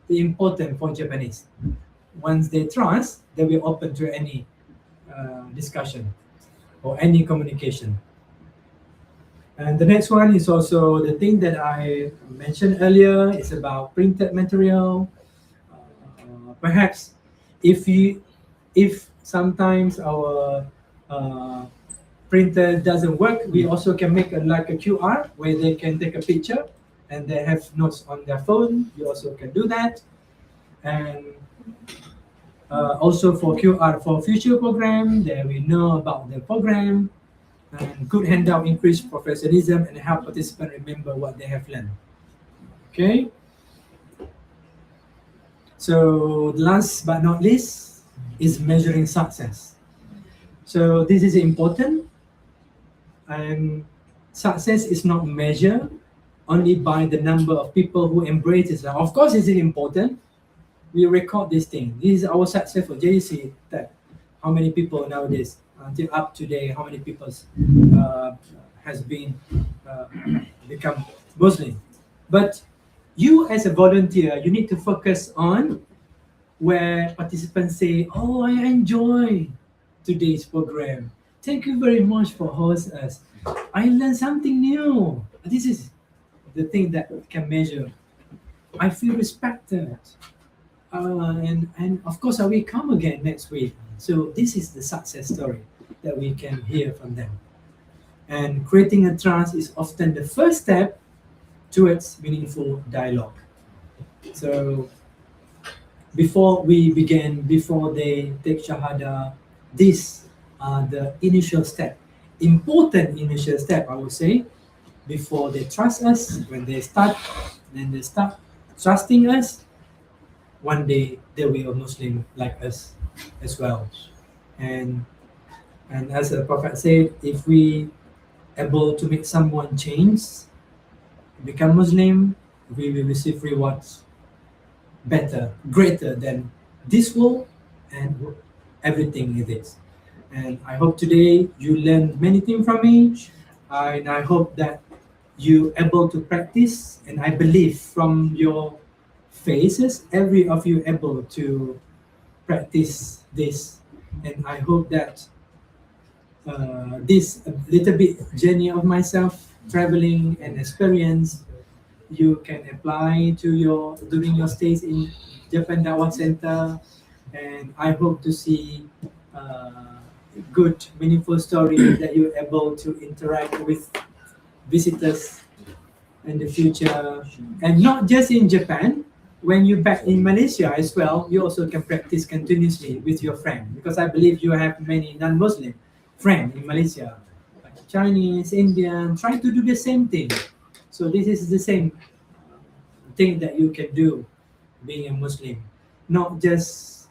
important for Japanese. Once they trust, they will open to any discussion or any communication. And the next one is also the thing that I mentioned earlier. It's about printed material. Perhaps if sometimes our printer doesn't work, we also can make like a QR where they can take a picture and they have notes on their phone. You also can do that. And also for QR for future program, that we know about the program. And good handout increase professionalism and help participants remember what they have learned. Okay. So last but not least is measuring success. So this is important, and success is not measured only by the number of people who embrace it. Of course, it's important. We record this thing. This is our success for JC. That how many people nowadays until up today, how many people has been become Muslim. But you as a volunteer, you need to focus on where participants say, oh, I enjoy today's program. Thank you very much for hosting us. I learned something new. This is the thing that can measure. I feel respected. And of course, I will come again next week. So this is the success story that we can hear from them. And creating a trust is often the first step towards meaningful dialogue. So before we begin, before they take Shahada, these are the initial step, important initial step, I would say, before they trust us. When they start trusting us, one day they will be a Muslim like us as well. And as the Prophet said, if we able to make someone change, become Muslim, we will receive rewards better, greater than this world and everything it is. And I hope today you learned many things from me, and I hope that you able to practice. And I believe from your faces, every of you able to practice this. And I hope that this little bit journey of myself traveling and experience you can apply to during your stays in Japan Dakwah Center. And I hope to see good, meaningful story that you're able to interact with visitors in the future. And not just in Japan, when you're back in Malaysia as well, you also can practice continuously with your friend, because I believe you have many non-Muslim friends in Malaysia, like Chinese, Indian, try to do the same thing. So this is the same thing that you can do being a Muslim. Not just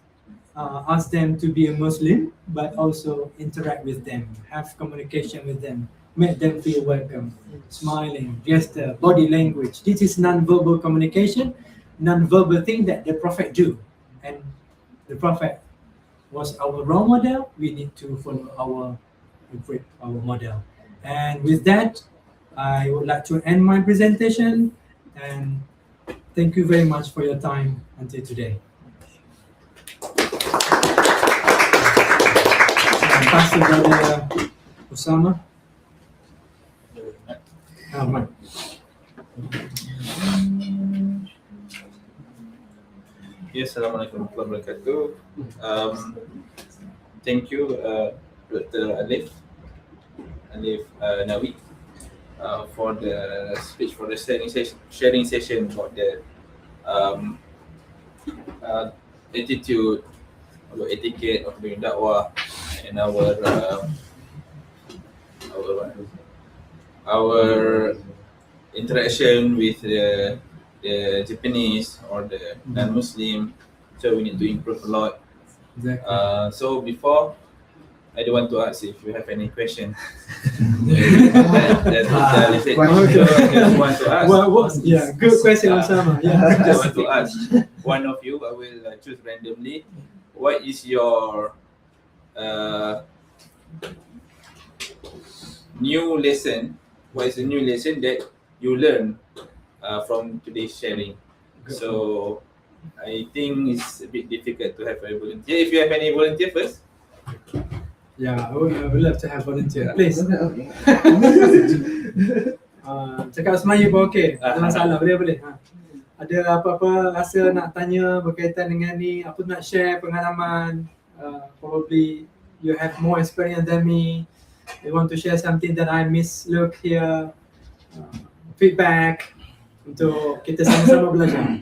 ask them to be a Muslim, but also interact with them, have communication with them, make them feel welcome, smiling, gesture, body language. This is non-verbal communication, non-verbal thing that the Prophet do. And the Prophet was our role model. We need to follow our model. And with that, I would like to end my presentation, and thank you very much for your time until today. Pass to Brother Osama. Mike. Yes, Assalamualaikum warahmatullahi wabarakatuh. Thank you, Dr. Aliff Nawi, for the speech, for the sharing session about the attitude, our etiquette of doing dakwah, and our interaction with the Japanese or the non-Muslim. So we need to improve a lot. Exactly. So before, I don't want to ask if you have any question. That's just want to ask. Yeah, good question, Osama. Yeah. I want to ask one of you. I will choose randomly. What is your new lesson? What is the new lesson that you learn from today's sharing? So I think it's a bit difficult to have a volunteer. If you have any volunteer first. Yeah, I would love to have volunteer. Please. Cakap semaya pun okey. Tak ada masalah. Boleh. Ada apa-apa rasa nak tanya berkaitan dengan ni, apa nak share pengalaman, probably you have more experience than me, you want to share something that I miss look here, feedback untuk kita sama-sama belajar.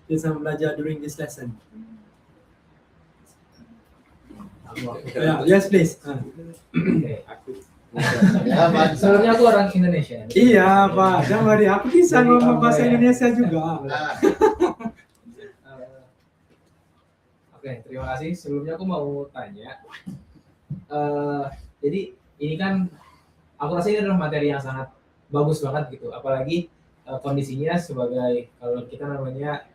Kita sama belajar during this lesson. Yeah, yes please. Okay, aku sebelumnya aku orang Indonesia. Iya Pak, jangan worry. Aku bisa ngomong bahasa Indonesia juga. Oke, terima kasih. Sebelumnya aku mau tanya. Jadi ini kan aku rasa ini adalah materi yang sangat bagus banget gitu. Apalagi kondisinya sebagai kalau kita namanya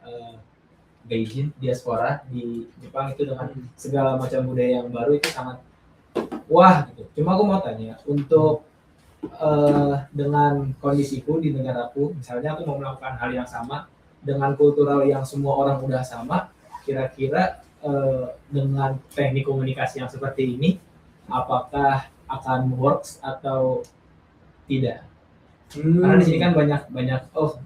Gaijin diaspora di Jepang itu dengan segala macam budaya yang baru itu sangat wah gitu. Cuma aku mau tanya untuk dengan kondisiku di negaraku, misalnya aku mau melakukan hal yang sama dengan kultural yang semua orang udah sama, kira-kira dengan teknik komunikasi yang seperti ini, apakah akan works atau tidak? Karena di sini kan banyak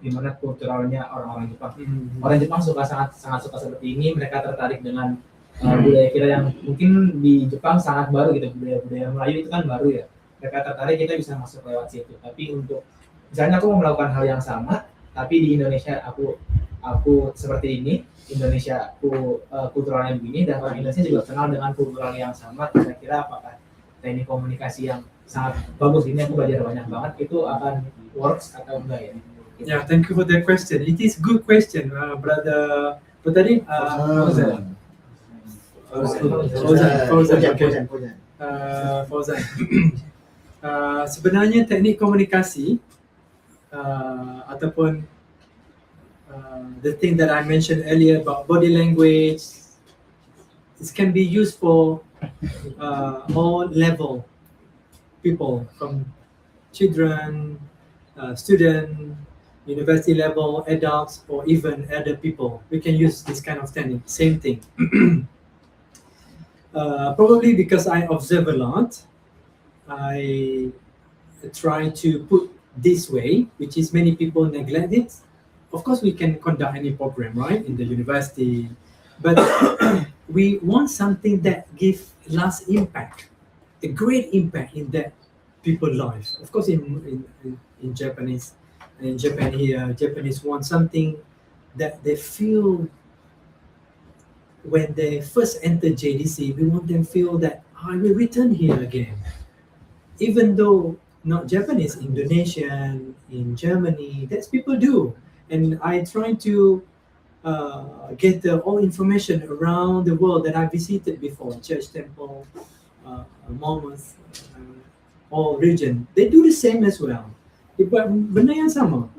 gimana kulturalnya orang-orang Jepang. Orang Jepang sangat suka seperti ini, mereka tertarik dengan budaya kita yang mungkin di Jepang sangat baru gitu, budaya Melayu itu kan baru ya. Mereka tertarik, kita bisa masuk lewat situ. Tapi untuk misalnya aku mau melakukan hal yang sama, tapi di Indonesia aku seperti ini, Indonesia aku kulturalnya begini, dan orang Indonesia juga kenal dengan kultural yang sama. Kira-kira apakah teknik komunikasi yang sangat bagus ini aku belajar banyak banget itu akan works atau enggak ya? Yeah, thank you for that question. It is good question, brother. But tadi Fauzan. Sebenarnya teknik komunikasi ataupun the thing that I mentioned earlier about body language, it can be used for all level people, from children, student, university level, adults, or even elder people. We can use this kind of technique. Same thing. Probably because I observe a lot, I try to put this way, which is many people neglect it. Of course, we can conduct any program, right, in the university, but we want something that gives last impact, a great impact in that people's lives. Of course, in Japanese, in Japan here, Japanese want something that they feel when they first enter JDC. We want them feel that I will return here again, even though not Japanese, Indonesian, in Germany, that's people do. And I try to get all information around the world that I visited before, church, temple, monuments, all region. They do the same as well. Benda yang sama.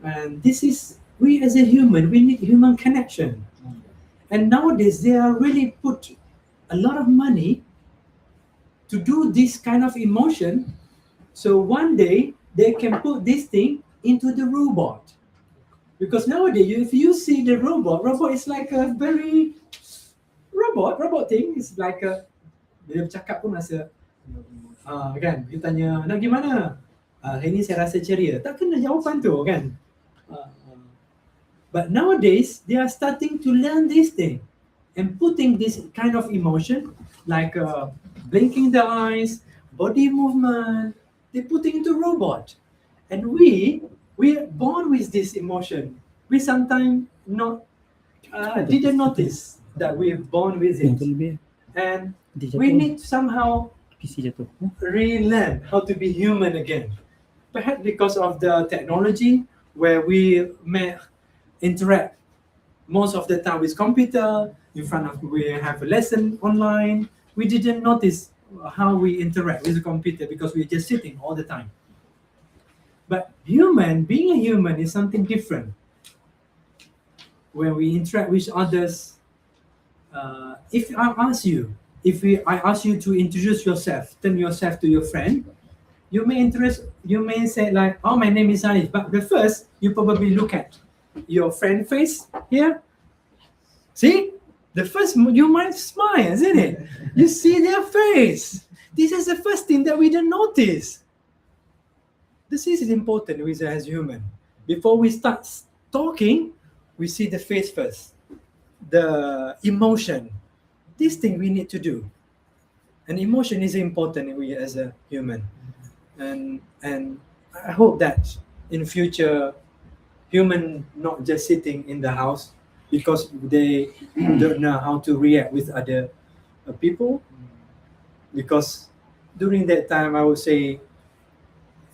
And this is, we as a human, we need human connection. And nowadays, they are really put a lot of money to do this kind of emotion. So one day, they can put this thing into the robot. Because nowadays, if you see the robot is like a very robot thing. It's like a, dia bercakap pun rasa, kan, dia tanya, nak gimana? Hari ni saya rasa ceria. Tak kena jawapan tu, kan? But nowadays, they are starting to learn this thing and putting this kind of emotion, like blinking the eyes, body movement, they putting into robot. And we are born with this emotion. We sometimes didn't notice that we are born with it. And we need to somehow relearn how to be human again. Perhaps because of the technology where we may interact most of the time with computer, in front of, we have a lesson online. We didn't notice how we interact with the computer because we're just sitting all the time. But being a human is something different. When we interact with others, if I ask you to introduce yourself, turn yourself to your friend, you may say like, oh, my name is Aliff. But the first, you probably look at your friend face here, See, the first you might smile, isn't it? You see their face. This is the first thing that we don't notice. This is important as human. Before we start talking, we see the face first, the emotion. This thing we need to do, and emotion is important we as a human, and I hope that in future, human not just sitting in the house because they don't know how to react with other people, because during that time I would say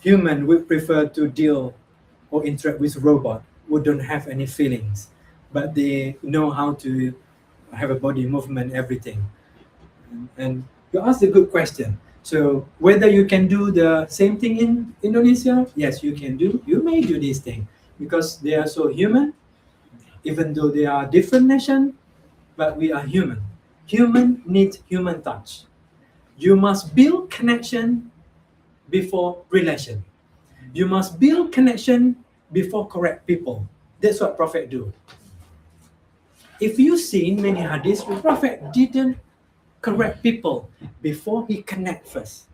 human would prefer to deal or interact with robot who don't have any feelings, but they know how to have a body movement, everything. And you asked a good question. So whether you can do the same thing in Indonesia, yes, you can do. You may do this thing because they are so human, even though they are different nation, but we are human. Human needs human touch. You must build connection before relation. You must build connection before correct people. That's what Prophet do. If you see in many hadiths, the Prophet didn't correct people before he connect first.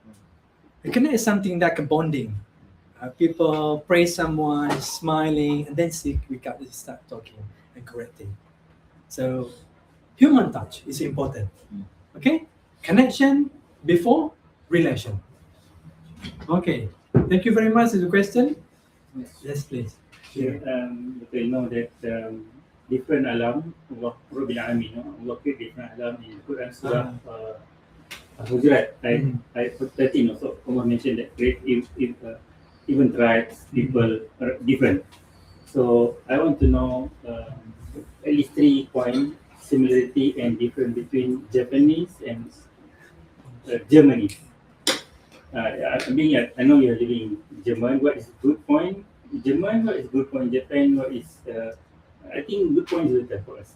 The connect is something like a bonding. People praise someone, smiling, and then we start talking and correcting. So human touch is important. Okay? Connection before relation. Okay. Thank you very much for the question. Yes, please. You know that different alam Allah Rabbil Alamin, Allah create different alam in Quran Surah Hujurat, ayat 13 also Allah mentioned that create even tribes, people are different. So I want to know at least 3 points similarity and difference between Japanese and Germany. I know you're living in German. What is good point? German, what is good point? Japan, what is? I think good point is better for us.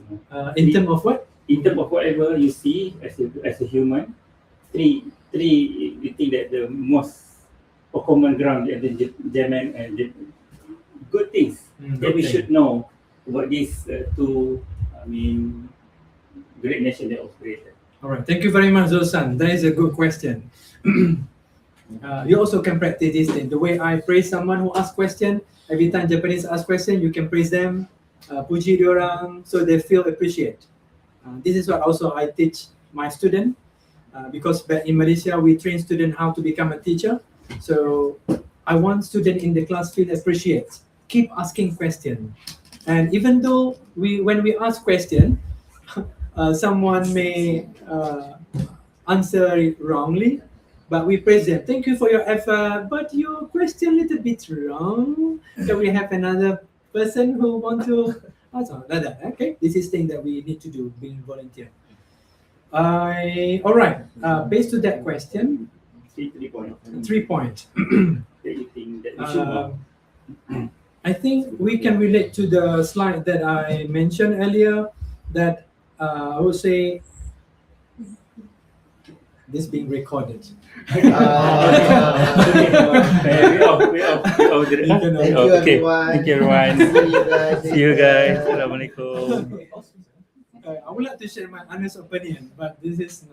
In terms of what? In terms of whatever you see as a human, three you think that the most common ground at the German and the good things that we should know about these two. Great nation that operated. All right. Thank you very much, Zosan. That is a good question. You also can practice this thing. The way I praise someone who asks question, every time Japanese ask question, you can praise them, puji diorang, so they feel appreciate. This is what also I teach my student, because back in Malaysia, we train student how to become a teacher. So I want student in the class feel appreciate. Keep asking question. And even though when we ask question, someone may answer it wrongly, but we praise them. Thank you for your effort, but your question a little bit wrong. So we have another person who want to answer like that. Okay, this is thing that we need to do, being volunteer. All right. Based to that question, 3 points. 3 points. That you think that we should know. I think we can relate to the slide that I mentioned earlier. That I would say this being recorded. We Thank you, everyone. See you guys. Assalamualaikum. I would like to share my honest opinion, but this is